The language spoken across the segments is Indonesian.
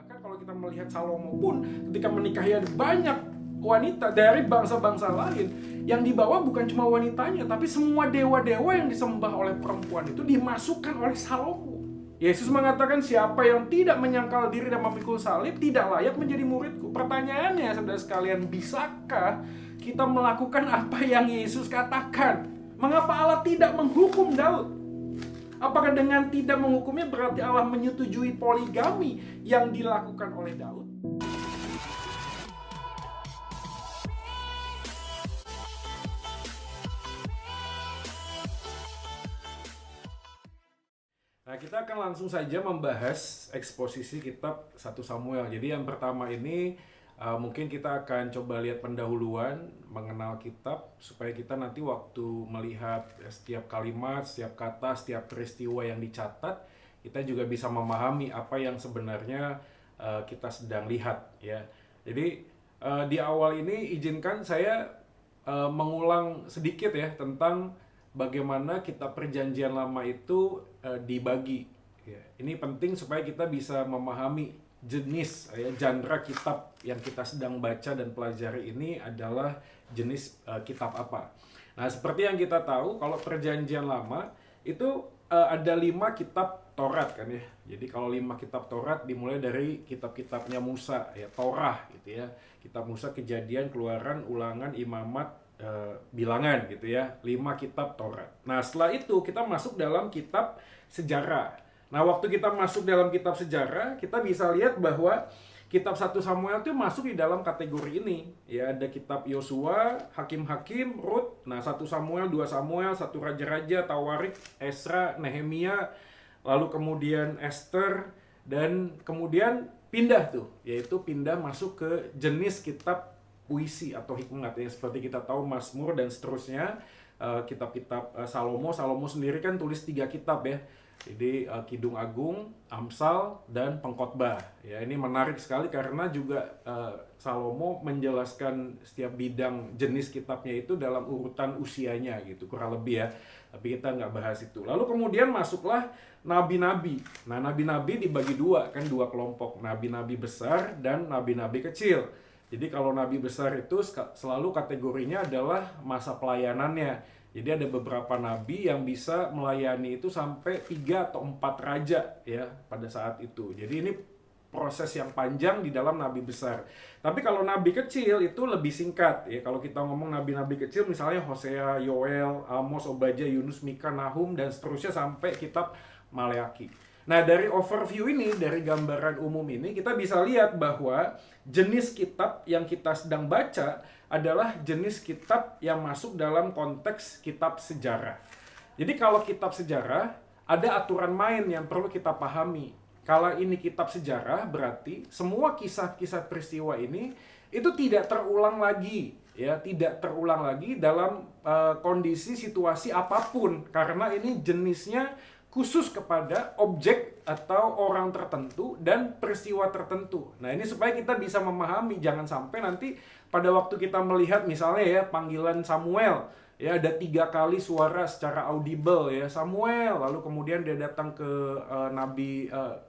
Bahkan kalau kita melihat Salomo pun ketika menikahi banyak wanita dari bangsa-bangsa lain, yang dibawa bukan cuma wanitanya, tapi semua dewa-dewa yang disembah oleh perempuan itu dimasukkan oleh Salomo. Yesus mengatakan, siapa yang tidak menyangkal diri dan memikul salib tidak layak menjadi muridku. Pertanyaannya, saudara sekalian, bisakah kita melakukan apa yang Yesus katakan? Mengapa Allah tidak menghukum Daud? Apakah dengan tidak menghukumnya berarti Allah menyetujui poligami yang dilakukan oleh Daud? Nah, kita akan langsung saja membahas eksposisi kitab 1 Samuel. Jadi yang pertama ini mungkin kita akan coba lihat pendahuluan mengenal kitab supaya kita nanti waktu melihat setiap kalimat, setiap kata, setiap peristiwa yang dicatat, kita juga bisa memahami apa yang sebenarnya kita sedang lihat ya. Jadi di awal ini izinkan saya mengulang sedikit ya tentang bagaimana kitab Perjanjian Lama itu dibagi. Ya, ini penting supaya kita bisa memahami jenis, genre kitab yang kita sedang baca dan pelajari ini adalah jenis kitab apa. Nah, seperti yang kita tahu, kalau Perjanjian Lama itu ada 5 kitab Taurat kan ya. Jadi kalau 5 kitab Taurat dimulai dari kitab-kitabnya Musa, ya Torah gitu ya. Kitab Musa, Kejadian, Keluaran, Ulangan, Imamat, Bilangan gitu ya, 5 kitab Taurat. Nah, setelah itu kita masuk dalam kitab sejarah. Nah, waktu kita masuk dalam kitab sejarah, kita bisa lihat bahwa kitab 1 Samuel itu masuk di dalam kategori ini. Ya, ada kitab Yosua, Hakim-Hakim, Rut, nah 1 Samuel, 2 Samuel, 1 Raja-Raja, Tawarik, Esra, Nehemia, lalu kemudian Esther, dan kemudian pindah tuh, yaitu pindah masuk ke jenis kitab puisi atau hikmat ya, seperti kita tahu Mazmur dan seterusnya, kitab-kitab Salomo sendiri kan tulis 3 kitab ya. Jadi Kidung Agung, Amsal, dan Pengkhotbah. Ya, ini menarik sekali karena juga Salomo menjelaskan setiap bidang jenis kitabnya itu dalam urutan usianya gitu, kurang lebih ya. Tapi kita nggak bahas itu. Lalu kemudian masuklah nabi-nabi. Nah, nabi-nabi dibagi 2 kan, 2 kelompok, nabi-nabi besar dan nabi-nabi kecil. Jadi kalau nabi besar itu selalu kategorinya adalah masa pelayanannya. Jadi ada beberapa nabi yang bisa melayani itu sampai 3 atau 4 raja ya pada saat itu. Jadi ini proses yang panjang di dalam nabi besar. Tapi kalau nabi kecil itu lebih singkat ya. Kalau kita ngomong nabi-nabi kecil misalnya Hosea, Yoel, Amos, Obadya, Yunus, Mika, Nahum, dan seterusnya sampai kitab Maleaki. Nah, dari overview ini, dari gambaran umum ini, kita bisa lihat bahwa jenis kitab yang kita sedang baca adalah jenis kitab yang masuk dalam konteks kitab sejarah. Jadi kalau kitab sejarah, ada aturan main yang perlu kita pahami. Kalau ini kitab sejarah, berarti semua kisah-kisah peristiwa ini itu tidak terulang lagi. Ya, tidak terulang lagi dalam kondisi situasi apapun. Karena ini jenisnya khusus kepada objek atau orang tertentu dan peristiwa tertentu. Nah, ini supaya kita bisa memahami, jangan sampai nanti pada waktu kita melihat misalnya ya panggilan Samuel, ya ada 3 kali suara secara audible ya Samuel, lalu kemudian dia datang ke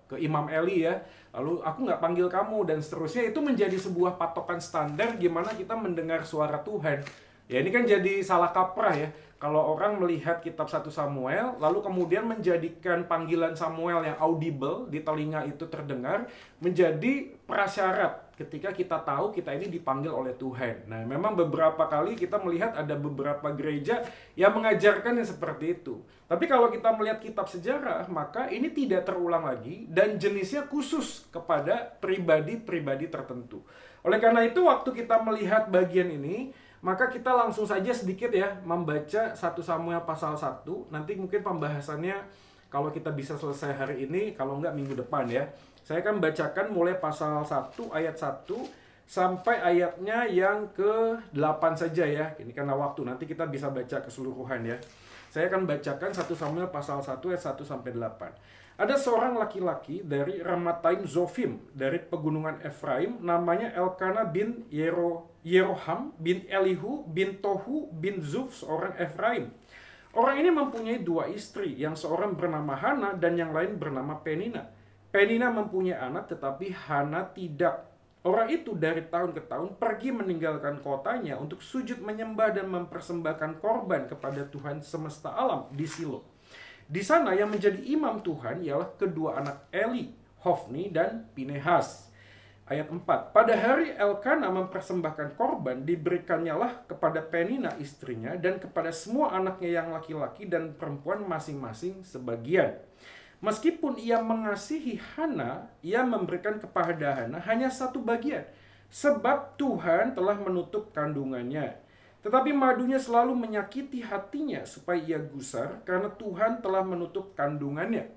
ke Imam Eli ya, lalu aku nggak panggil kamu dan seterusnya. Itu menjadi sebuah patokan standar gimana kita mendengar suara Tuhan. Ya, ini kan jadi salah kaprah ya. Kalau orang melihat kitab 1 Samuel, lalu kemudian menjadikan panggilan Samuel yang audible di telinga itu terdengar menjadi prasyarat ketika kita tahu kita ini dipanggil oleh Tuhan. Nah, memang beberapa kali kita melihat ada beberapa gereja yang mengajarkan yang seperti itu. Tapi kalau kita melihat kitab sejarah, maka ini tidak terulang lagi dan jenisnya khusus kepada pribadi-pribadi tertentu. Oleh karena itu, waktu kita melihat bagian ini, maka kita langsung saja sedikit ya membaca 1 Samuel pasal 1. Nanti mungkin pembahasannya kalau kita bisa selesai hari ini, kalau enggak minggu depan ya. Saya akan bacakan mulai pasal 1 ayat 1 sampai ayatnya yang ke-8 saja ya. Ini karena waktu, nanti kita bisa baca keseluruhan ya. Saya akan bacakan 1 Samuel pasal 1 ayat 1 sampai 8. Ada seorang laki-laki dari Ramataim Zofim, dari pegunungan Efraim, namanya Elkana bin Yeroham bin Elihu bin Tohu bin Zuf, seorang Efraim. Orang ini mempunyai 2 istri, yang seorang bernama Hana dan yang lain bernama Penina. Penina mempunyai anak tetapi Hana tidak. Orang itu dari tahun ke tahun pergi meninggalkan kotanya untuk sujud menyembah dan mempersembahkan korban kepada Tuhan semesta alam di Silo. Di sana yang menjadi imam Tuhan ialah kedua anak Eli, Hofni dan Pinehas. Ayat 4. Pada hari Elkana mempersembahkan korban, diberikannya kepada Penina istrinya dan kepada semua anaknya yang laki-laki dan perempuan masing-masing sebagian. Meskipun ia mengasihi Hana, ia memberikan kepada Hana hanya satu bagian, sebab Tuhan telah menutup kandungannya. Tetapi madunya selalu menyakiti hatinya supaya ia gusar, karena Tuhan telah menutup kandungannya.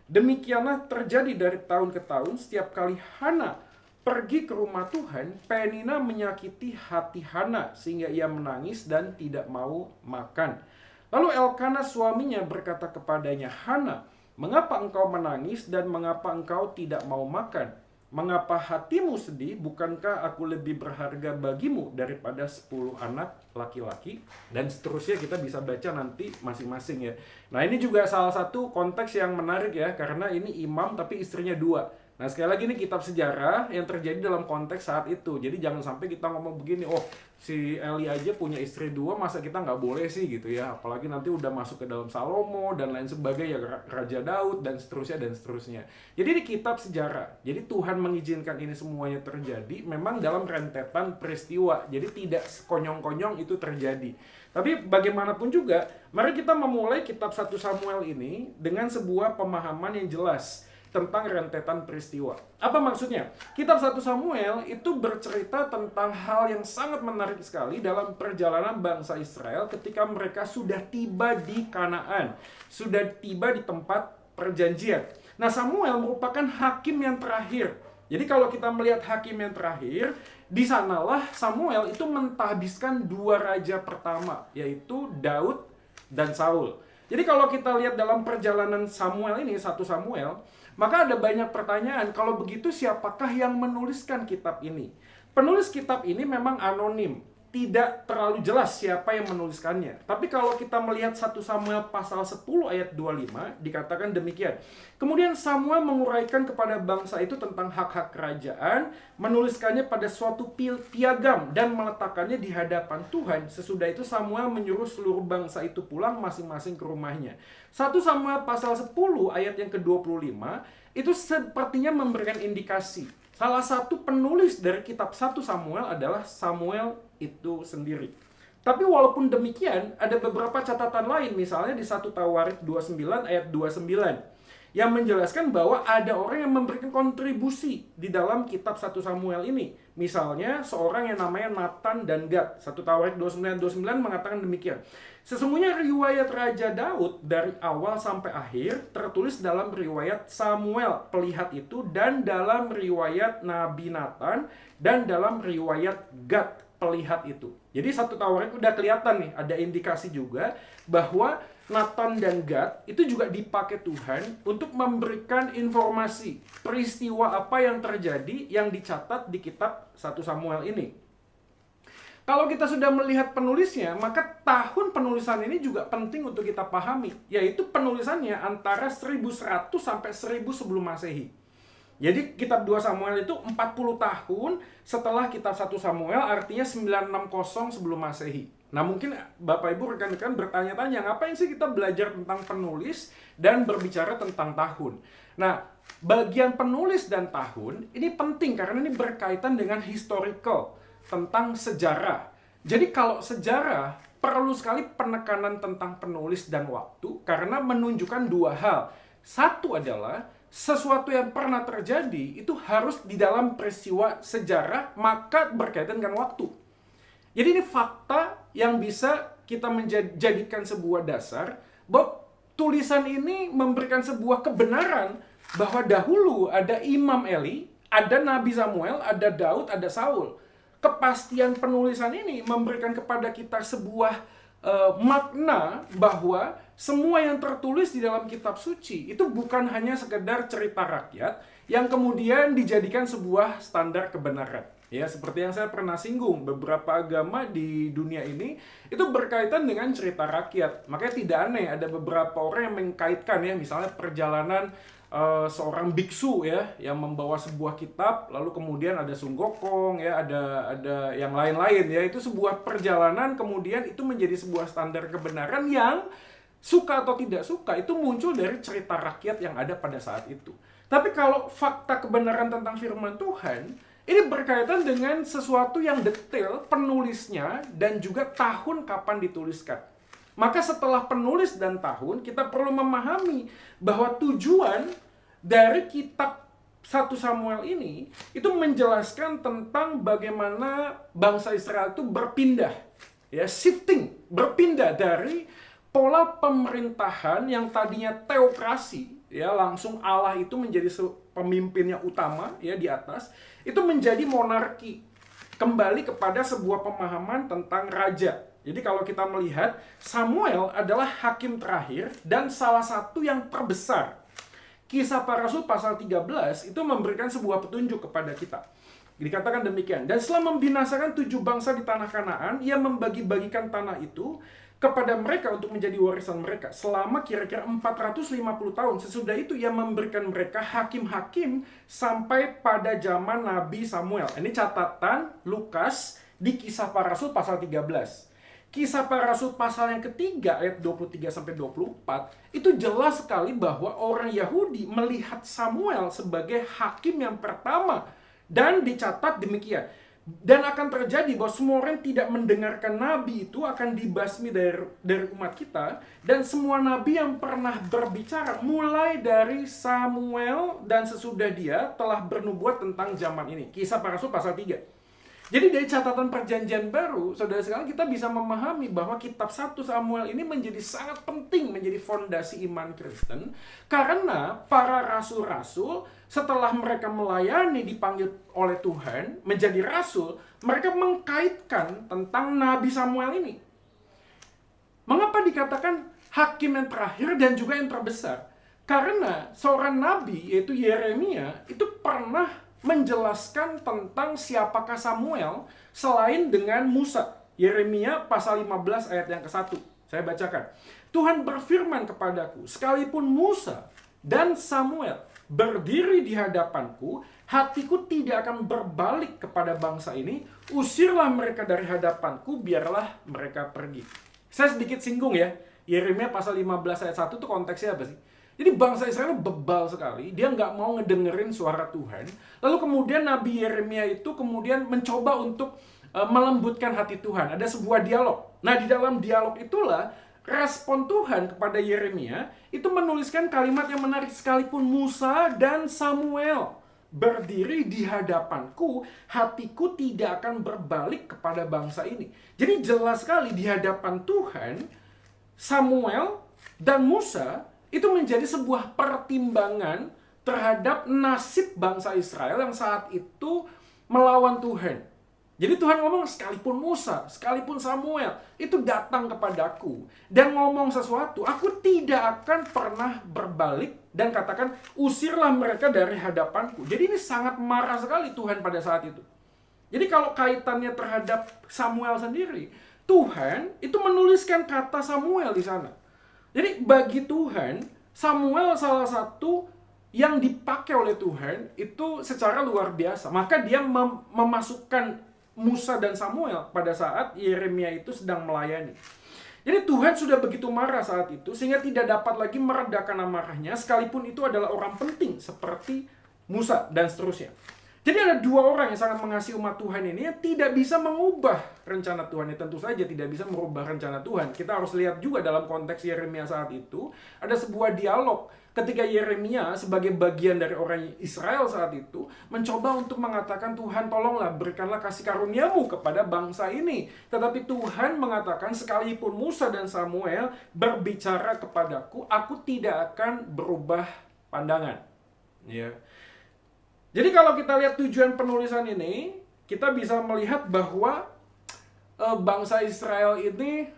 Demikianlah terjadi dari tahun ke tahun. Setiap kali Hana pergi ke rumah Tuhan, Penina menyakiti hati Hana sehingga ia menangis dan tidak mau makan. Lalu Elkana suaminya berkata kepadanya, Hana, mengapa engkau menangis dan mengapa engkau tidak mau makan? Mengapa hatimu sedih? Bukankah aku lebih berharga bagimu daripada 10 anak laki-laki? Dan seterusnya kita bisa baca nanti masing-masing ya. Nah, ini juga salah satu konteks yang menarik ya, karena ini imam tapi istrinya 2. Nah, sekali lagi ini kitab sejarah yang terjadi dalam konteks saat itu. Jadi jangan sampai kita ngomong begini, oh si Eli aja punya istri 2, masa kita nggak boleh sih gitu ya. Apalagi nanti udah masuk ke dalam Salomo dan lain sebagainya, Raja Daud dan seterusnya dan seterusnya. Jadi di kitab sejarah, jadi Tuhan mengizinkan ini semuanya terjadi memang dalam rentetan peristiwa. Jadi tidak sekonyong-konyong itu terjadi. Tapi bagaimanapun juga, mari kita memulai kitab 1 Samuel ini dengan sebuah pemahaman yang jelas tentang rentetan peristiwa. Apa maksudnya? Kitab 1 Samuel itu bercerita tentang hal yang sangat menarik sekali dalam perjalanan bangsa Israel ketika mereka sudah tiba di Kanaan, sudah tiba di tempat perjanjian. Nah, Samuel merupakan hakim yang terakhir. Jadi kalau kita melihat hakim yang terakhir, di sanalah Samuel itu mentahbiskan 2 raja pertama, yaitu Daud dan Saul. Jadi kalau kita lihat dalam perjalanan Samuel ini, 1 Samuel, maka ada banyak pertanyaan, kalau begitu siapakah yang menuliskan kitab ini? Penulis kitab ini memang anonim, tidak terlalu jelas siapa yang menuliskannya. Tapi kalau kita melihat 1 Samuel pasal 10 ayat 25, dikatakan demikian. Kemudian Samuel menguraikan kepada bangsa itu tentang hak-hak kerajaan, menuliskannya pada suatu piagam dan meletakkannya di hadapan Tuhan. Sesudah itu Samuel menyuruh seluruh bangsa itu pulang masing-masing ke rumahnya. 1 Samuel pasal 10 ayat yang ke-25 itu sepertinya memberikan indikasi. Salah satu penulis dari kitab 1 Samuel adalah Samuel itu sendiri. Tapi walaupun demikian, ada beberapa catatan lain, misalnya di 1 Tawarik 29 ayat 29 yang menjelaskan bahwa ada orang yang memberikan kontribusi di dalam kitab 1 Samuel ini. Misalnya seorang yang namanya Nathan dan Gad. 1 Tawarik 29 mengatakan demikian. Sesungguhnya riwayat Raja Daud dari awal sampai akhir tertulis dalam riwayat Samuel pelihat itu, dan dalam riwayat Nabi Nathan, dan dalam riwayat Gad pelihat itu. Jadi 1 Tawarik udah kelihatan nih, ada indikasi juga bahwa Nathan dan Gad itu juga dipakai Tuhan untuk memberikan informasi peristiwa apa yang terjadi yang dicatat di kitab 1 Samuel ini. Kalau kita sudah melihat penulisnya, maka tahun penulisan ini juga penting untuk kita pahami, yaitu penulisannya antara 1100 sampai 1000 sebelum Masehi. Jadi kitab 2 Samuel itu 40 tahun setelah kitab 1 Samuel, artinya 960 sebelum Masehi. Nah, mungkin Bapak Ibu rekan-rekan bertanya-tanya, ngapain sih kita belajar tentang penulis dan berbicara tentang tahun? Nah, bagian penulis dan tahun ini penting karena ini berkaitan dengan historical, tentang sejarah. Jadi kalau sejarah, perlu sekali penekanan tentang penulis dan waktu karena menunjukkan 2 hal. Satu adalah sesuatu yang pernah terjadi itu harus di dalam peristiwa sejarah, maka berkaitan dengan waktu. Jadi ini fakta yang bisa kita menjadikan sebuah dasar bahwa tulisan ini memberikan sebuah kebenaran bahwa dahulu ada Imam Eli, ada Nabi Samuel, ada Daud, ada Saul. Kepastian penulisan ini memberikan kepada kita sebuah makna bahwa semua yang tertulis di dalam kitab suci itu bukan hanya sekedar cerita rakyat yang kemudian dijadikan sebuah standar kebenaran. Ya, seperti yang saya pernah singgung, beberapa agama di dunia ini itu berkaitan dengan cerita rakyat. Makanya tidak aneh ada beberapa orang yang mengkaitkan ya, misalnya perjalanan seorang biksu ya yang membawa sebuah kitab, lalu kemudian ada Sunggokong ya, ada yang lain-lain ya. Itu sebuah perjalanan, kemudian itu menjadi sebuah standar kebenaran yang suka atau tidak suka itu muncul dari cerita rakyat yang ada pada saat itu. Tapi kalau fakta kebenaran tentang firman Tuhan, ini berkaitan dengan sesuatu yang detail, penulisnya dan juga tahun kapan dituliskan. Maka setelah penulis dan tahun, kita perlu memahami bahwa tujuan dari kitab 1 Samuel ini itu menjelaskan tentang bagaimana bangsa Israel itu berpindah, ya, shifting, berpindah dari pola pemerintahan yang tadinya teokrasi, ya, langsung Allah itu menjadi pemimpinnya utama ya di atas, itu menjadi monarki, kembali kepada sebuah pemahaman tentang raja. Jadi kalau kita melihat, Samuel adalah hakim terakhir dan salah satu yang terbesar. Kisah Para Rasul pasal 13 itu memberikan sebuah petunjuk kepada kita. Dikatakan demikian, dan setelah membinasakan 7 bangsa di tanah Kanaan, ia membagi-bagikan tanah itu kepada mereka untuk menjadi warisan mereka selama kira-kira 450 tahun. Sesudah itu ia memberikan mereka hakim-hakim sampai pada zaman Nabi Samuel. Ini catatan Lukas di Kisah Para Rasul pasal 13. Kisah Para Rasul pasal yang ketiga ayat 23-24 itu jelas sekali bahwa orang Yahudi melihat Samuel sebagai hakim yang pertama, dan dicatat demikian. Dan akan terjadi bahwa semua orang tidak mendengarkan nabi itu akan dibasmi dari umat kita, dan semua nabi yang pernah berbicara mulai dari Samuel dan sesudah dia telah bernubuat tentang zaman ini. Kisah Para Rasul pasal 3. Jadi dari catatan perjanjian baru, saudara sekalian, kita bisa memahami bahwa kitab 1 Samuel ini menjadi sangat penting, menjadi fondasi iman Kristen. Karena para rasul-rasul setelah mereka melayani, dipanggil oleh Tuhan menjadi rasul, mereka mengkaitkan tentang Nabi Samuel ini. Mengapa dikatakan hakim yang terakhir dan juga yang terbesar? Karena seorang nabi, yaitu Yeremia, itu pernah menjelaskan tentang siapakah Samuel selain dengan Musa. Yeremia pasal 15 ayat yang ke-1. Saya bacakan. Tuhan berfirman kepadaku, sekalipun Musa dan Samuel berdiri di hadapanku, hatiku tidak akan berbalik kepada bangsa ini. Usirlah mereka dari hadapanku, biarlah mereka pergi. Saya sedikit singgung ya. Yeremia pasal 15 ayat 1 itu konteksnya apa sih? Jadi bangsa Israel bebal sekali, dia nggak mau ngedengerin suara Tuhan. Lalu kemudian Nabi Yeremia itu kemudian mencoba untuk melembutkan hati Tuhan. Ada sebuah dialog. Nah, di dalam dialog itulah respon Tuhan kepada Yeremia itu menuliskan kalimat yang menarik. Sekalipun Musa dan Samuel berdiri di hadapanku, hatiku tidak akan berbalik kepada bangsa ini. Jadi jelas sekali di hadapan Tuhan, Samuel dan Musa itu menjadi sebuah pertimbangan terhadap nasib bangsa Israel yang saat itu melawan Tuhan. Jadi Tuhan ngomong, sekalipun Musa, sekalipun Samuel itu datang kepadaku dan ngomong sesuatu, aku tidak akan pernah berbalik dan katakan, usirlah mereka dari hadapanku. Jadi ini sangat marah sekali Tuhan pada saat itu. Jadi kalau kaitannya terhadap Samuel sendiri, Tuhan itu menuliskan kata Samuel di sana. Jadi bagi Tuhan, Samuel salah satu yang dipakai oleh Tuhan itu secara luar biasa. Maka dia memasukkan Musa dan Samuel pada saat Yeremia itu sedang melayani. Jadi Tuhan sudah begitu marah saat itu sehingga tidak dapat lagi meredakan amarahnya, sekalipun itu adalah orang penting seperti Musa dan seterusnya. Jadi ada 2 orang yang sangat mengasihi umat Tuhan ini yang tidak bisa mengubah rencana Tuhan. Ya, tentu saja tidak bisa merubah rencana Tuhan. Kita harus lihat juga dalam konteks Yeremia saat itu, ada sebuah dialog ketika Yeremia sebagai bagian dari orang Israel saat itu mencoba untuk mengatakan, Tuhan tolonglah berikanlah kasih karuniamu kepada bangsa ini. Tetapi Tuhan mengatakan, sekalipun Musa dan Samuel berbicara kepadaku, aku tidak akan berubah pandangan. Ya. Jadi kalau kita lihat tujuan penulisan ini, kita bisa melihat bahwa bangsa Israel ini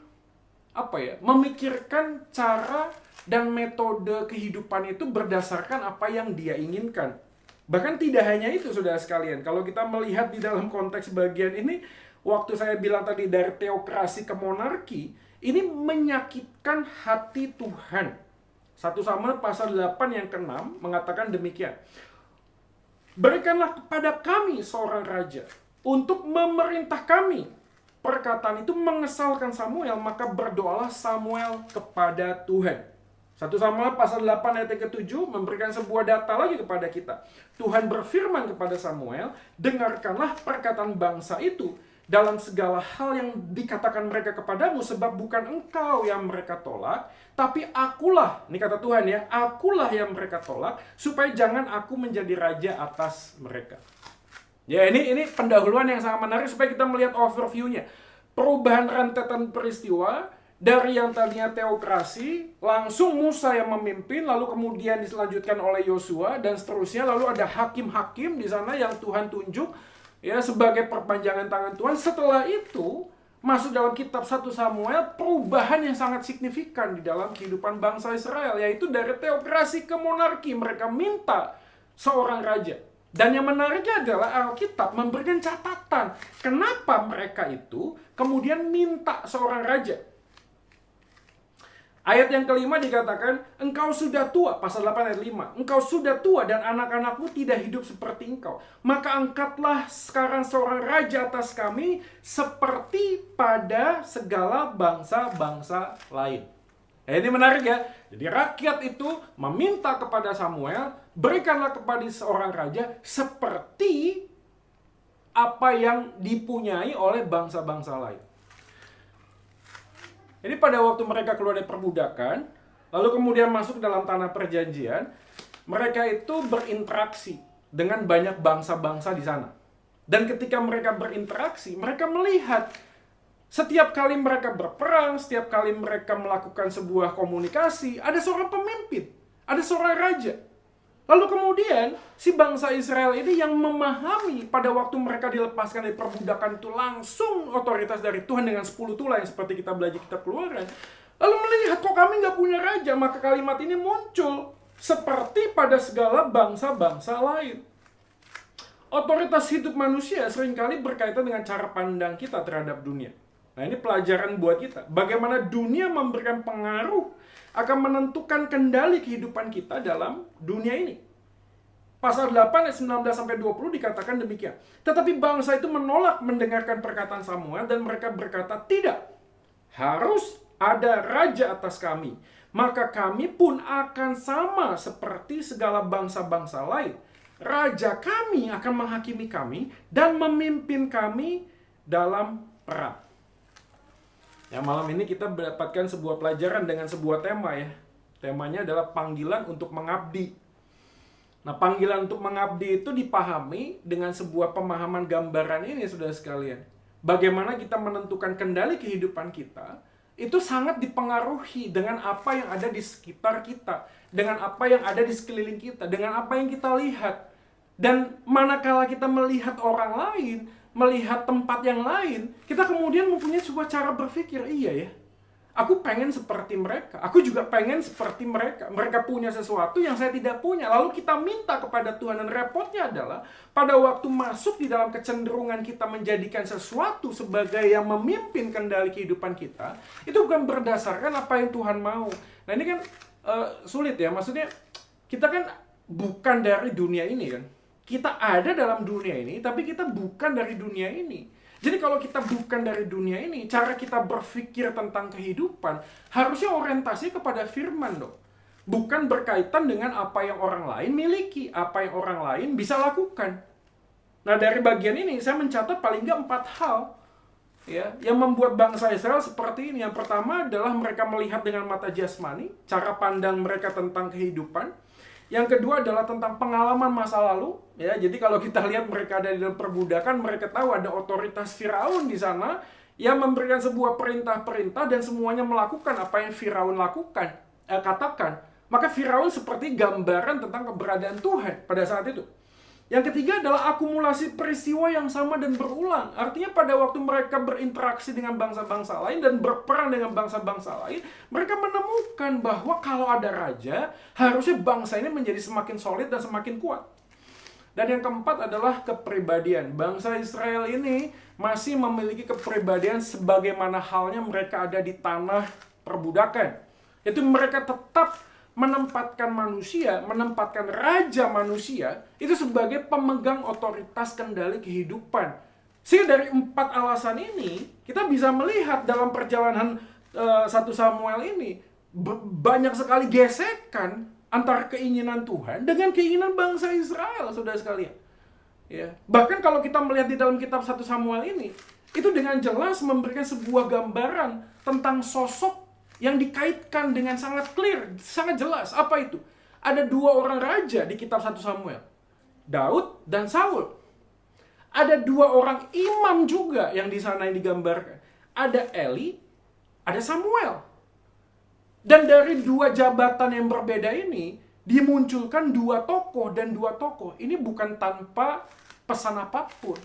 memikirkan cara dan metode kehidupan itu berdasarkan apa yang dia inginkan. Bahkan tidak hanya itu, saudara sekalian. Kalau kita melihat di dalam konteks bagian ini, waktu saya bilang tadi dari teokrasi ke monarki, ini menyakitkan hati Tuhan. 1 Samuel pasal 8 yang ke-6 mengatakan demikian. Berikanlah kepada kami seorang raja untuk memerintah kami. Perkataan itu mengesalkan Samuel, maka berdoalah Samuel kepada Tuhan. 1 Samuel pasal 8 ayat yang ke-7 memberikan sebuah data lagi kepada kita. Tuhan berfirman kepada Samuel, dengarkanlah perkataan bangsa itu dalam segala hal yang dikatakan mereka kepadamu, sebab bukan engkau yang mereka tolak, tapi akulah, ini kata Tuhan ya, akulah yang mereka tolak, supaya jangan aku menjadi raja atas mereka. Ya, ini pendahuluan yang sangat menarik supaya kita melihat overview-nya. Perubahan rentetan peristiwa dari yang tadinya teokrasi, langsung Musa yang memimpin, lalu kemudian diselanjutkan oleh Yosua dan seterusnya, lalu ada hakim-hakim di sana yang Tuhan tunjuk ya sebagai perpanjangan tangan Tuhan. Setelah itu masuk dalam kitab 1 Samuel perubahan yang sangat signifikan di dalam kehidupan bangsa Israel, yaitu dari teokrasi ke monarki. Mereka minta seorang raja. Dan yang menariknya adalah Alkitab memberikan catatan kenapa mereka itu kemudian minta seorang raja. Ayat yang kelima dikatakan, engkau sudah tua, pasal 8 ayat 5. Engkau sudah tua dan anak-anakmu tidak hidup seperti engkau. Maka angkatlah sekarang seorang raja atas kami seperti pada segala bangsa-bangsa lain. Ini menarik ya. Jadi rakyat itu meminta kepada Samuel, berikanlah kepada seorang raja seperti apa yang dipunyai oleh bangsa-bangsa lain. Jadi pada waktu mereka keluar dari perbudakan, lalu kemudian masuk dalam tanah perjanjian, mereka itu berinteraksi dengan banyak bangsa-bangsa di sana. Dan ketika mereka berinteraksi, mereka melihat setiap kali mereka berperang, setiap kali mereka melakukan sebuah komunikasi, ada seorang pemimpin, ada seorang raja. Lalu kemudian, si bangsa Israel ini yang memahami pada waktu mereka dilepaskan dari perbudakan itu langsung otoritas dari Tuhan dengan 10 tulah yang seperti kita belajar kitab Keluaran. Lalu melihat kok kami nggak punya raja, maka kalimat ini muncul seperti pada segala bangsa-bangsa lain. Otoritas hidup manusia seringkali berkaitan dengan cara pandang kita terhadap dunia. Nah, ini pelajaran buat kita. Bagaimana dunia memberikan pengaruh akan menentukan kendali kehidupan kita dalam dunia ini. Pasal 8 ayat 19-20 dikatakan demikian. Tetapi bangsa itu menolak mendengarkan perkataan Samuel dan mereka berkata, tidak, harus ada raja atas kami. Maka kami pun akan sama seperti segala bangsa-bangsa lain. Raja kami akan menghakimi kami dan memimpin kami dalam perang. Ya, malam ini kita mendapatkan sebuah pelajaran dengan sebuah tema ya. Temanya adalah panggilan untuk mengabdi. Nah, panggilan untuk mengabdi itu dipahami dengan sebuah pemahaman gambaran ini, saudara sekalian. Bagaimana kita menentukan kendali kehidupan kita, itu sangat dipengaruhi dengan apa yang ada di sekitar kita, dengan apa yang ada di sekeliling kita, dengan apa yang kita lihat. Dan manakala kita melihat orang lain, melihat tempat yang lain, kita kemudian mempunyai sebuah cara berpikir, iya ya, aku pengen seperti mereka, aku juga pengen seperti mereka. Mereka punya sesuatu yang saya tidak punya. Lalu kita minta kepada Tuhan, dan repotnya adalah pada waktu masuk di dalam kecenderungan kita menjadikan sesuatu sebagai yang memimpin kendali kehidupan kita, itu bukan berdasarkan apa yang Tuhan mau. Nah, ini kan sulit ya, maksudnya kita kan bukan dari dunia ini kan. Kita ada dalam dunia ini, tapi kita bukan dari dunia ini. Jadi kalau kita bukan dari dunia ini, cara kita berpikir tentang kehidupan harusnya orientasi kepada firman dong. Bukan berkaitan dengan apa yang orang lain miliki, apa yang orang lain bisa lakukan. Nah, dari bagian ini saya mencatat paling nggak 4 hal ya, yang membuat bangsa Israel seperti ini. Yang pertama adalah mereka melihat dengan mata jasmani, cara pandang mereka tentang kehidupan. Yang kedua adalah tentang pengalaman masa lalu, ya. Jadi kalau kita lihat mereka ada di dalam perbudakan, mereka tahu ada otoritas Firaun di sana yang memberikan sebuah perintah-perintah dan semuanya melakukan apa yang Firaun katakan. Maka Firaun seperti gambaran tentang keberadaan Tuhan pada saat itu. Yang ketiga adalah akumulasi peristiwa yang sama dan berulang. Artinya pada waktu mereka berinteraksi dengan bangsa-bangsa lain dan berperang dengan bangsa-bangsa lain, mereka menemukan bahwa kalau ada raja, harusnya bangsa ini menjadi semakin solid dan semakin kuat. Dan yang keempat adalah kepribadian. Bangsa Israel ini masih memiliki kepribadian sebagaimana halnya mereka ada di tanah perbudakan. Itu mereka tetap menempatkan manusia, menempatkan raja manusia itu sebagai pemegang otoritas kendali kehidupan. Sehingga dari 4 alasan ini, kita bisa melihat dalam perjalanan 1 Samuel ini, banyak sekali gesekan antara keinginan Tuhan dengan keinginan bangsa Israel, saudara sekalian. Ya. Bahkan kalau kita melihat di dalam kitab 1 Samuel ini, itu dengan jelas memberikan sebuah gambaran tentang sosok yang dikaitkan dengan sangat clear, sangat jelas. Apa itu? Ada 2 orang raja di kitab 1 Samuel. Daud dan Saul. Ada 2 orang imam juga yang di sana yang digambarkan. Ada Eli, ada Samuel. Dan dari 2 jabatan yang berbeda ini, dimunculkan 2 tokoh dan 2 tokoh. Ini bukan tanpa pesan apapun.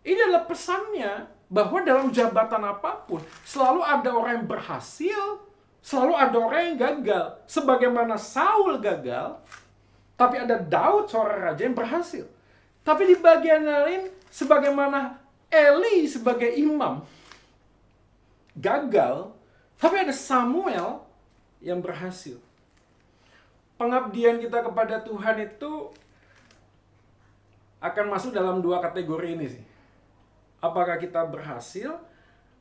Ini adalah pesannya bahwa dalam jabatan apapun, selalu ada orang yang berhasil, selalu ada orang yang gagal. Sebagaimana Saul gagal, tapi ada Daud seorang raja yang berhasil. Tapi di bagian lain, sebagaimana Eli sebagai imam gagal, tapi ada Samuel yang berhasil. Pengabdian kita kepada Tuhan itu akan masuk dalam 2 kategori ini sih. Apakah kita berhasil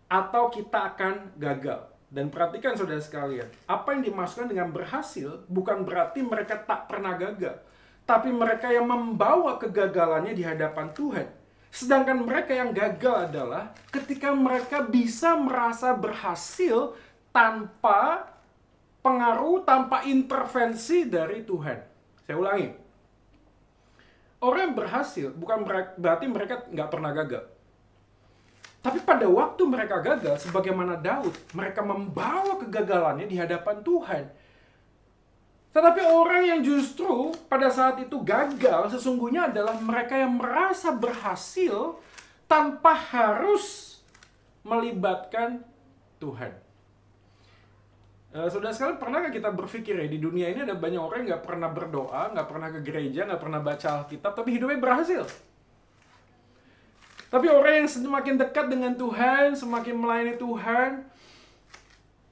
atau kita akan gagal? Dan perhatikan saudara sekalian, apa yang dimaksudkan dengan berhasil bukan berarti mereka tak pernah gagal. Tapi mereka yang membawa kegagalannya di hadapan Tuhan. Sedangkan mereka yang gagal adalah ketika mereka bisa merasa berhasil tanpa pengaruh, tanpa intervensi dari Tuhan. Saya ulangi. Orang yang berhasil bukan berarti mereka nggak pernah gagal. Tapi pada waktu mereka gagal, sebagaimana Daud, mereka membawa kegagalannya di hadapan Tuhan. Tetapi orang yang justru pada saat itu gagal, sesungguhnya adalah mereka yang merasa berhasil tanpa harus melibatkan Tuhan. Saudara sekalian, pernahkah kita berpikir ya, di dunia ini ada banyak orang yang nggak pernah berdoa, nggak pernah ke gereja, nggak pernah baca Alkitab, tapi hidupnya berhasil. Tapi orang yang semakin dekat dengan Tuhan, semakin melayani Tuhan,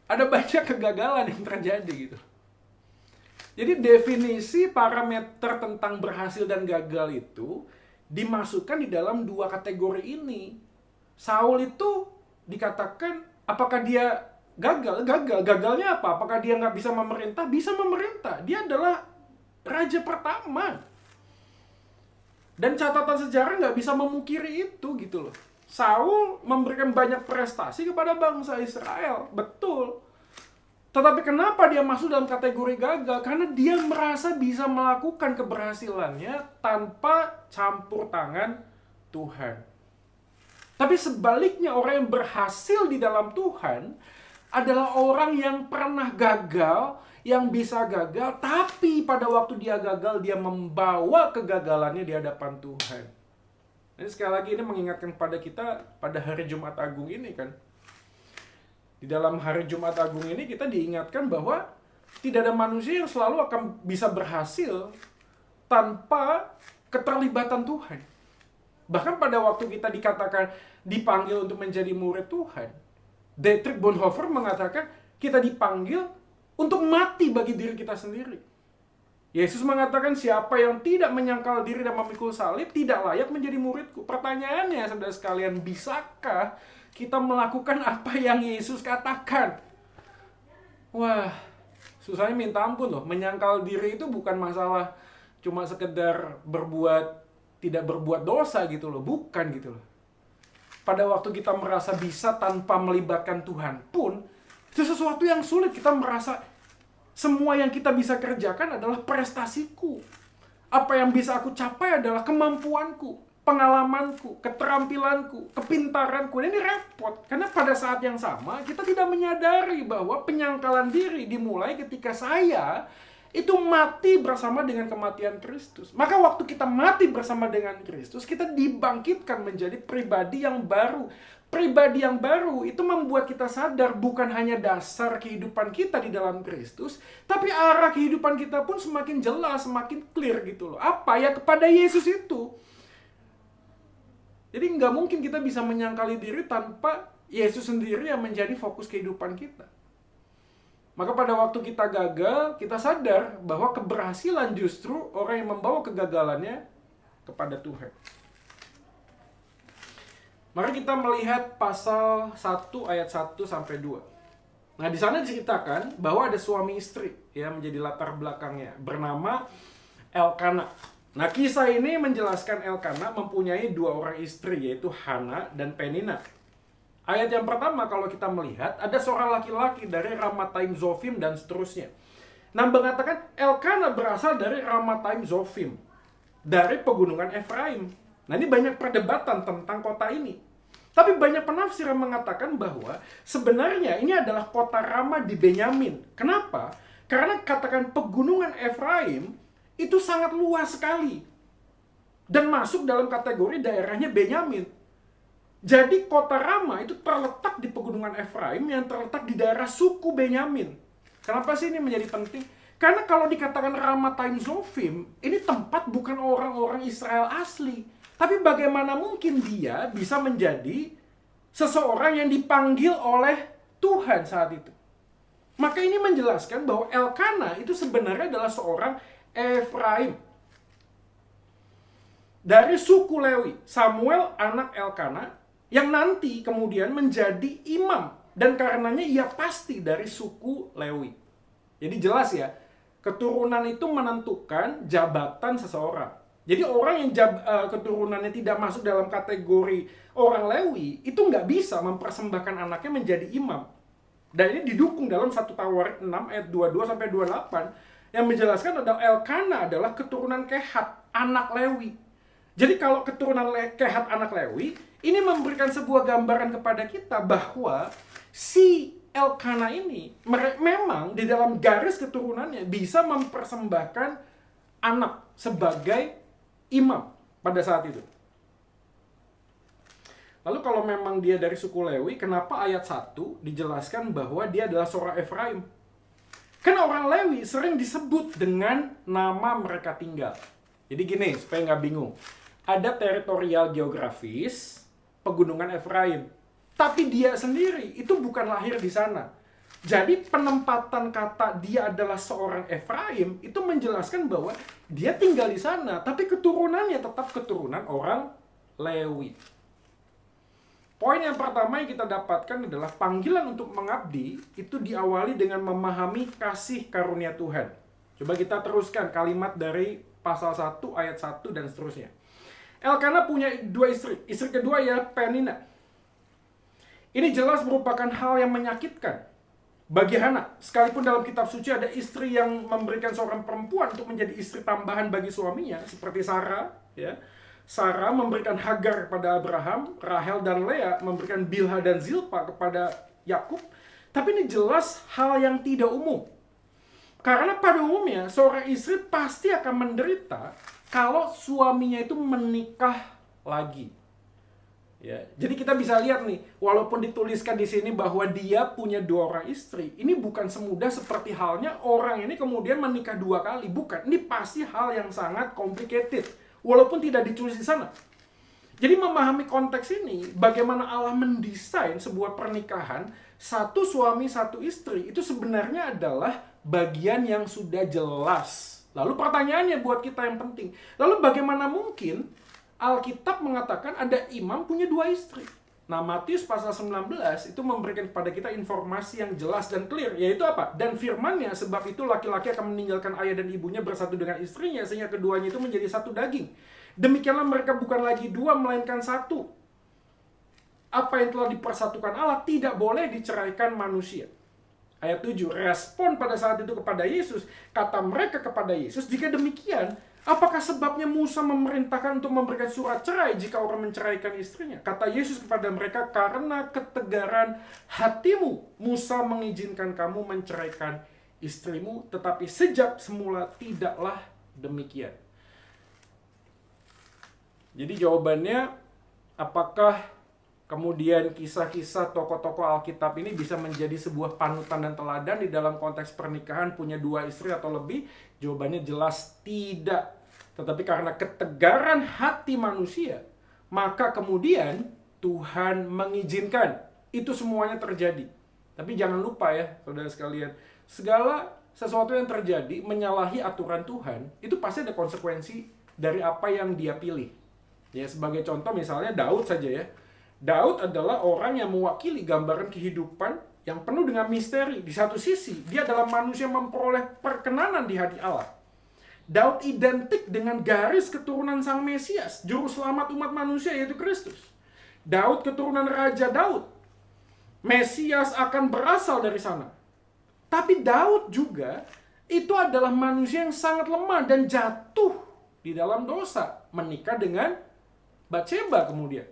ada banyak kegagalan yang terjadi gitu. Jadi definisi parameter tentang berhasil dan gagal itu dimasukkan di dalam 2 kategori ini. Saul itu dikatakan apakah dia gagal? Gagal. Gagalnya apa? Apakah dia nggak bisa memerintah? Bisa memerintah. Dia adalah raja pertama. Dan catatan sejarah nggak bisa memungkiri itu gitu loh. Saul memberikan banyak prestasi kepada bangsa Israel. Betul. Tetapi kenapa dia masuk dalam kategori gagal? Karena dia merasa bisa melakukan keberhasilannya tanpa campur tangan Tuhan. Tapi sebaliknya, orang yang berhasil di dalam Tuhan adalah orang yang pernah gagal, yang bisa gagal, tapi pada waktu dia gagal, dia membawa kegagalannya di hadapan Tuhan. Ini sekali lagi ini mengingatkan pada kita pada hari Jumat Agung ini kan. Di dalam hari Jumat Agung ini kita diingatkan bahwa tidak ada manusia yang selalu akan bisa berhasil tanpa keterlibatan Tuhan. Bahkan pada waktu kita dikatakan dipanggil untuk menjadi murid Tuhan, Dietrich Bonhoeffer mengatakan kita dipanggil untuk mati bagi diri kita sendiri. Yesus mengatakan siapa yang tidak menyangkal diri dan memikul salib tidak layak menjadi muridku. Pertanyaannya saudara sekalian, bisakah kita melakukan apa yang Yesus katakan? Wah, susahnya minta ampun loh. Menyangkal diri itu bukan masalah cuma sekedar tidak berbuat dosa gitu loh. Bukan gitu loh. Pada waktu kita merasa bisa tanpa melibatkan Tuhan pun, itu sesuatu yang sulit. Kita merasa semua yang kita bisa kerjakan adalah prestasiku. Apa yang bisa aku capai adalah kemampuanku, pengalamanku, keterampilanku, kepintaranku. Dan ini repot. Karena pada saat yang sama, kita tidak menyadari bahwa penyangkalan diri dimulai ketika saya itu mati bersama dengan kematian Kristus. Maka waktu kita mati bersama dengan Kristus, kita dibangkitkan menjadi pribadi yang baru. Pribadi yang baru itu membuat kita sadar bukan hanya dasar kehidupan kita di dalam Kristus, tapi arah kehidupan kita pun semakin jelas, semakin clear gitu loh. Apa ya? Kepada Yesus itu. Jadi nggak mungkin kita bisa menyangkali diri tanpa Yesus sendiri yang menjadi fokus kehidupan kita. Maka pada waktu kita gagal, kita sadar bahwa keberhasilan justru orang yang membawa kegagalannya kepada Tuhan. Mari kita melihat pasal 1 ayat 1 sampai 2. Nah, di sana diceritakan bahwa ada suami istri yang menjadi latar belakangnya, bernama Elkana. Nah, kisah ini menjelaskan Elkana mempunyai 2 orang istri, yaitu Hana dan Penina. Ayat yang pertama kalau kita melihat, ada seorang laki-laki dari Ramathaim Zofim dan seterusnya. Nah, mengatakan Elkana berasal dari Ramathaim Zofim, dari pegunungan Efraim. Nah, ini banyak perdebatan tentang kota ini. Tapi banyak penafsir yang mengatakan bahwa sebenarnya ini adalah kota Rama di Benyamin. Kenapa? Karena katakan pegunungan Efraim itu sangat luas sekali. Dan masuk dalam kategori daerahnya Benyamin. Jadi kota Rama itu terletak di pegunungan Efraim yang terletak di daerah suku Benyamin. Kenapa sih ini menjadi penting? Karena kalau dikatakan Ramathaim Zofim, ini tempat bukan orang-orang Israel asli. Tapi bagaimana mungkin dia bisa menjadi seseorang yang dipanggil oleh Tuhan saat itu? Maka ini menjelaskan bahwa Elkana itu sebenarnya adalah seorang Efraim. Dari suku Lewi, Samuel anak Elkana, yang nanti kemudian menjadi imam. Dan karenanya ia pasti dari suku Lewi. Jadi jelas ya, keturunan itu menentukan jabatan seseorang. Jadi orang yang keturunannya tidak masuk dalam kategori orang Lewi, itu nggak bisa mempersembahkan anaknya menjadi imam. Dan ini didukung dalam 1 Tawarik 6 ayat 22-28, yang menjelaskan adalah Elkana adalah keturunan Kehat, anak Lewi. Jadi kalau keturunan Kehat anak Lewi, ini memberikan sebuah gambaran kepada kita bahwa si Elkana ini memang di dalam garis keturunannya bisa mempersembahkan anak sebagai imam pada saat itu. Lalu kalau memang dia dari suku Lewi, kenapa ayat 1 dijelaskan bahwa dia adalah seorang Efraim? Karena orang Lewi sering disebut dengan nama mereka tinggal. Jadi gini, supaya nggak bingung. Ada teritorial geografis pegunungan Efraim. Tapi dia sendiri itu bukan lahir di sana. Jadi penempatan kata dia adalah seorang Efraim itu menjelaskan bahwa dia tinggal di sana, tapi keturunannya tetap keturunan orang Lewi. Poin yang pertama yang kita dapatkan adalah panggilan untuk mengabdi itu diawali dengan memahami kasih karunia Tuhan. Coba kita teruskan kalimat dari pasal 1 ayat 1 dan seterusnya. Elkana punya 2 istri. Istri kedua ya Penina. Ini jelas merupakan hal yang menyakitkan bagi Hana. Sekalipun dalam kitab suci ada istri yang memberikan seorang perempuan untuk menjadi istri tambahan bagi suaminya, seperti Sarah, ya. Sarah memberikan Hagar kepada Abraham, Rahel dan Lea memberikan Bilha dan Zilpa kepada Yakub. Tapi ini jelas hal yang tidak umum. Karena pada umumnya seorang istri pasti akan menderita kalau suaminya itu menikah lagi. Ya, jadi kita bisa lihat nih, walaupun dituliskan di sini bahwa dia punya 2 orang istri, ini bukan semudah seperti halnya orang ini kemudian menikah 2 kali. Bukan, ini pasti hal yang sangat complicated, walaupun tidak ditulis di sana. Jadi memahami konteks ini, bagaimana Allah mendesain sebuah pernikahan, 1 suami 1 istri, itu sebenarnya adalah bagian yang sudah jelas. Lalu pertanyaannya buat kita yang penting, lalu bagaimana mungkin Alkitab mengatakan ada imam punya 2 istri? Nah, Matius pasal 19 itu memberikan kepada kita informasi yang jelas dan clear, yaitu apa? Dan firman-Nya, sebab itu laki-laki akan meninggalkan ayah dan ibunya bersatu dengan istrinya, sehingga keduanya itu menjadi satu daging. Demikianlah mereka bukan lagi 2, melainkan 1. Apa yang telah dipersatukan Allah tidak boleh diceraikan manusia. Ayat 7, respon pada saat itu kepada Yesus, kata mereka kepada Yesus, jika demikian, apakah sebabnya Musa memerintahkan untuk memberikan surat cerai jika orang menceraikan istrinya? Kata Yesus kepada mereka, karena ketegaran hatimu, Musa mengizinkan kamu menceraikan istrimu, tetapi sejak semula tidaklah demikian. Jadi jawabannya, apakah kemudian kisah-kisah tokoh-tokoh Alkitab ini bisa menjadi sebuah panutan dan teladan di dalam konteks pernikahan punya 2 istri atau lebih? Jawabannya jelas tidak. Tetapi karena ketegaran hati manusia, maka kemudian Tuhan mengizinkan itu semuanya terjadi. Tapi jangan lupa ya, saudara sekalian, Segala sesuatu yang terjadi menyalahi aturan Tuhan, itu pasti ada konsekuensi dari apa yang dia pilih. Ya, sebagai contoh misalnya Daud saja ya. Daud adalah orang yang mewakili gambaran kehidupan yang penuh dengan misteri. Di satu sisi, dia adalah manusia yang memperoleh perkenanan di hati Allah. Daud identik dengan garis keturunan Sang Mesias, juru selamat umat manusia, yaitu Kristus. Daud keturunan Raja Daud. Mesias akan berasal dari sana. Tapi Daud juga itu adalah manusia yang sangat lemah dan jatuh di dalam dosa, menikah dengan Batseba kemudian.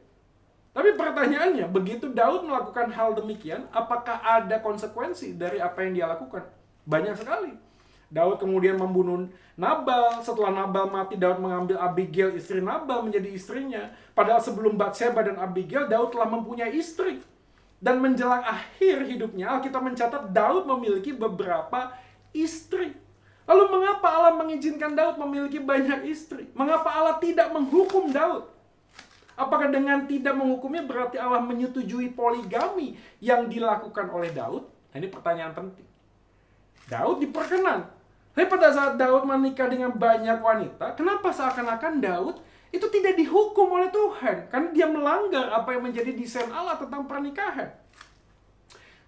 Tapi pertanyaannya, begitu Daud melakukan hal demikian, apakah ada konsekuensi dari apa yang dia lakukan? Banyak sekali. Daud kemudian membunuh Nabal. Setelah Nabal mati, Daud mengambil Abigail, istri Nabal, menjadi istrinya. Padahal sebelum Batseba dan Abigail, Daud telah mempunyai istri. Dan menjelang akhir hidupnya, Alkitab mencatat Daud memiliki beberapa istri. Lalu mengapa Allah mengizinkan Daud memiliki banyak istri? Mengapa Allah tidak menghukum Daud? Apakah dengan tidak menghukumnya berarti Allah menyetujui poligami yang dilakukan oleh Daud? Nah, ini pertanyaan penting. Daud diperkenan. Tapi pada saat Daud menikah dengan banyak wanita, kenapa seakan-akan Daud itu tidak dihukum oleh Tuhan? Karena dia melanggar apa yang menjadi desain Allah tentang pernikahan.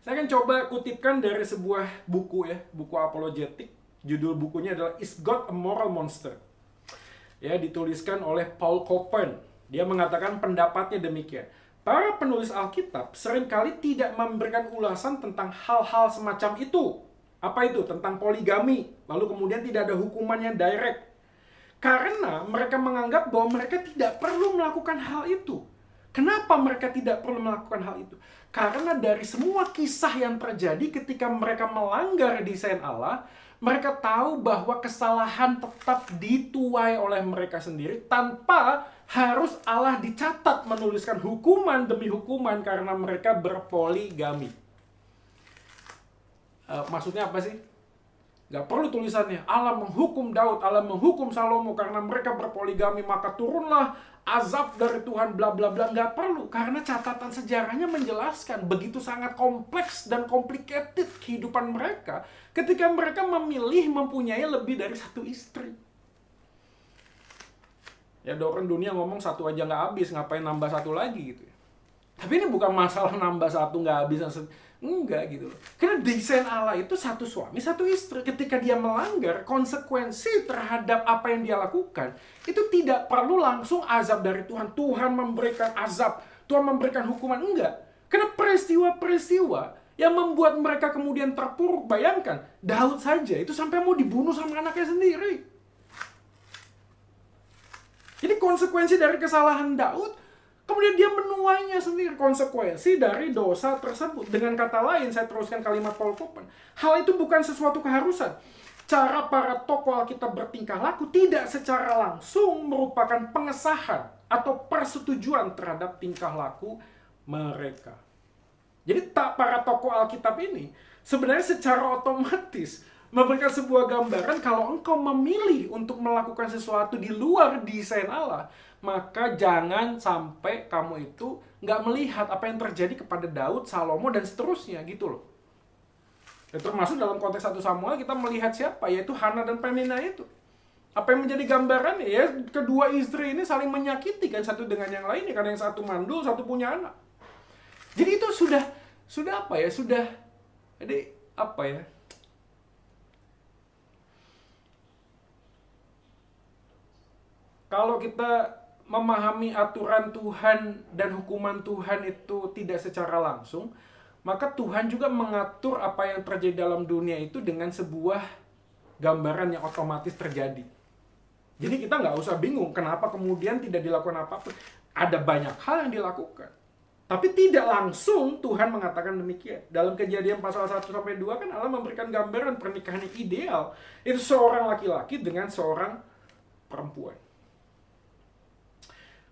Saya akan coba kutipkan dari sebuah buku ya, buku apologetik. Judul bukunya adalah Is God a Moral Monster? Ya, dituliskan oleh Paul Copan. Dia mengatakan pendapatnya demikian. Para penulis Alkitab seringkali tidak memberikan ulasan tentang hal-hal semacam itu. Apa itu? Tentang poligami. Lalu kemudian tidak ada hukuman yang direct. Karena mereka menganggap bahwa mereka tidak perlu melakukan hal itu. Kenapa mereka tidak perlu melakukan hal itu? Karena dari semua kisah yang terjadi ketika mereka melanggar desain Allah, mereka tahu bahwa kesalahan tetap dituai oleh mereka sendiri tanpa harus Allah dicatat menuliskan hukuman demi hukuman karena mereka berpoligami. Maksudnya apa sih? Gak perlu tulisannya Allah menghukum Daud, Allah menghukum Salomo karena mereka berpoligami, maka turunlah azab dari Tuhan, bla bla bla. Gak perlu, karena catatan sejarahnya menjelaskan begitu sangat kompleks dan complicated kehidupan mereka ketika mereka memilih mempunyai lebih dari satu istri. Ya, ada orang dunia ngomong satu aja gak habis, ngapain nambah satu lagi gitu. Tapi ini bukan masalah nambah satu gak habis, enggak gitu loh. Karena desain Allah itu satu suami, satu istri. Ketika dia melanggar, konsekuensi terhadap apa yang dia lakukan itu tidak perlu langsung azab dari Tuhan. Tuhan memberikan azab, Tuhan memberikan hukuman, enggak. Karena peristiwa-peristiwa yang membuat mereka kemudian terpuruk. Bayangkan, Daud saja itu sampai mau dibunuh sama anaknya sendiri. Jadi konsekuensi dari kesalahan Daud, kemudian dia menuainya sendiri, konsekuensi dari dosa tersebut. Dengan kata lain, saya teruskan kalimat Paul Copan. Hal itu bukan sesuatu keharusan. Cara para tokoh Alkitab bertingkah laku tidak secara langsung merupakan pengesahan atau persetujuan terhadap tingkah laku mereka. Jadi para tokoh Alkitab ini sebenarnya secara otomatis memberikan sebuah gambaran kalau engkau memilih untuk melakukan sesuatu di luar desain Allah, maka jangan sampai kamu itu nggak melihat apa yang terjadi kepada Daud, Salomo, dan seterusnya gitu loh. Ya, termasuk dalam konteks 1 Samuel kita melihat siapa, yaitu Hana dan Penina itu. Apa yang menjadi gambarannya? Ya, kedua istri ini saling menyakiti kan satu dengan yang lainnya, karena yang satu mandul, satu punya anak. Jadi itu sudah apa ya? Jadi apa ya? Kalau kita memahami aturan Tuhan dan hukuman Tuhan itu tidak secara langsung, maka Tuhan juga mengatur apa yang terjadi dalam dunia itu dengan sebuah gambaran yang otomatis terjadi. Jadi kita nggak usah bingung kenapa kemudian tidak dilakukan apa-apa. Ada banyak hal yang dilakukan. Tapi tidak langsung Tuhan mengatakan demikian. Dalam Kejadian pasal 1-2 kan Allah memberikan gambaran pernikahan yang ideal. Itu seorang laki-laki dengan seorang perempuan.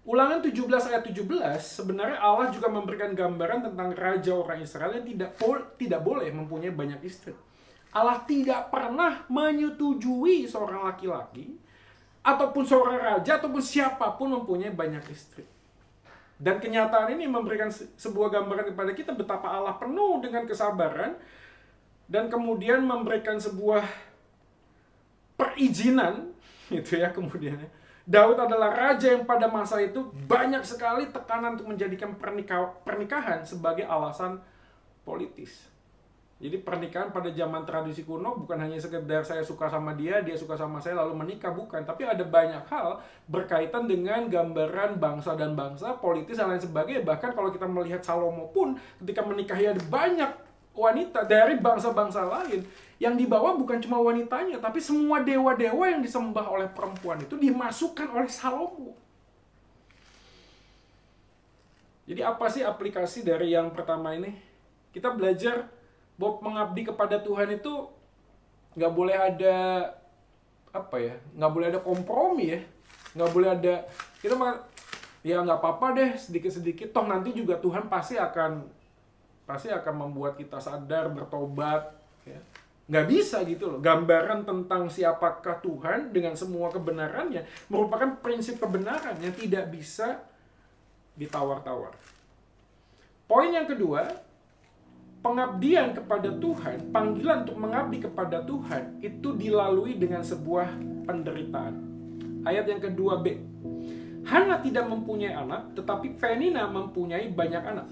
Ulangan 17 ayat 17, sebenarnya Allah juga memberikan gambaran tentang raja orang Israel yang tidak boleh mempunyai banyak istri. Allah tidak pernah menyetujui seorang laki-laki ataupun seorang raja ataupun siapapun mempunyai banyak istri. Dan kenyataan ini memberikan sebuah gambaran kepada kita betapa Allah penuh dengan kesabaran dan kemudian memberikan sebuah perizinan, gitu ya kemudian. Daud adalah raja yang pada masa itu banyak sekali tekanan untuk menjadikan pernikahan sebagai alasan politis. Jadi pernikahan pada zaman tradisi kuno bukan hanya sekedar saya suka sama dia, dia suka sama saya lalu menikah, bukan. Tapi ada banyak hal berkaitan dengan gambaran bangsa dan bangsa, politis dan lain sebagainya. Bahkan kalau kita melihat Salomo pun ketika menikahi ada banyak wanita dari bangsa-bangsa lain. Yang dibawa bukan cuma wanitanya, tapi semua dewa-dewa yang disembah oleh perempuan itu dimasukkan oleh Salomo. Jadi apa sih aplikasi dari yang pertama ini? Kita belajar bahwa mengabdi kepada Tuhan itu nggak boleh ada nggak boleh ada kompromi ya, nggak boleh ada kita ya nggak apa-apa deh sedikit-sedikit, toh nanti juga Tuhan pasti akan membuat kita sadar, bertobat ya. Nggak bisa gitu loh. Gambaran tentang siapakah Tuhan dengan semua kebenarannya merupakan prinsip kebenaran yang tidak bisa ditawar-tawar. Poin yang kedua, pengabdian kepada Tuhan, panggilan untuk mengabdi kepada Tuhan itu dilalui dengan sebuah penderitaan. Ayat yang kedua B. Hana tidak mempunyai anak, tetapi Penina mempunyai banyak anak.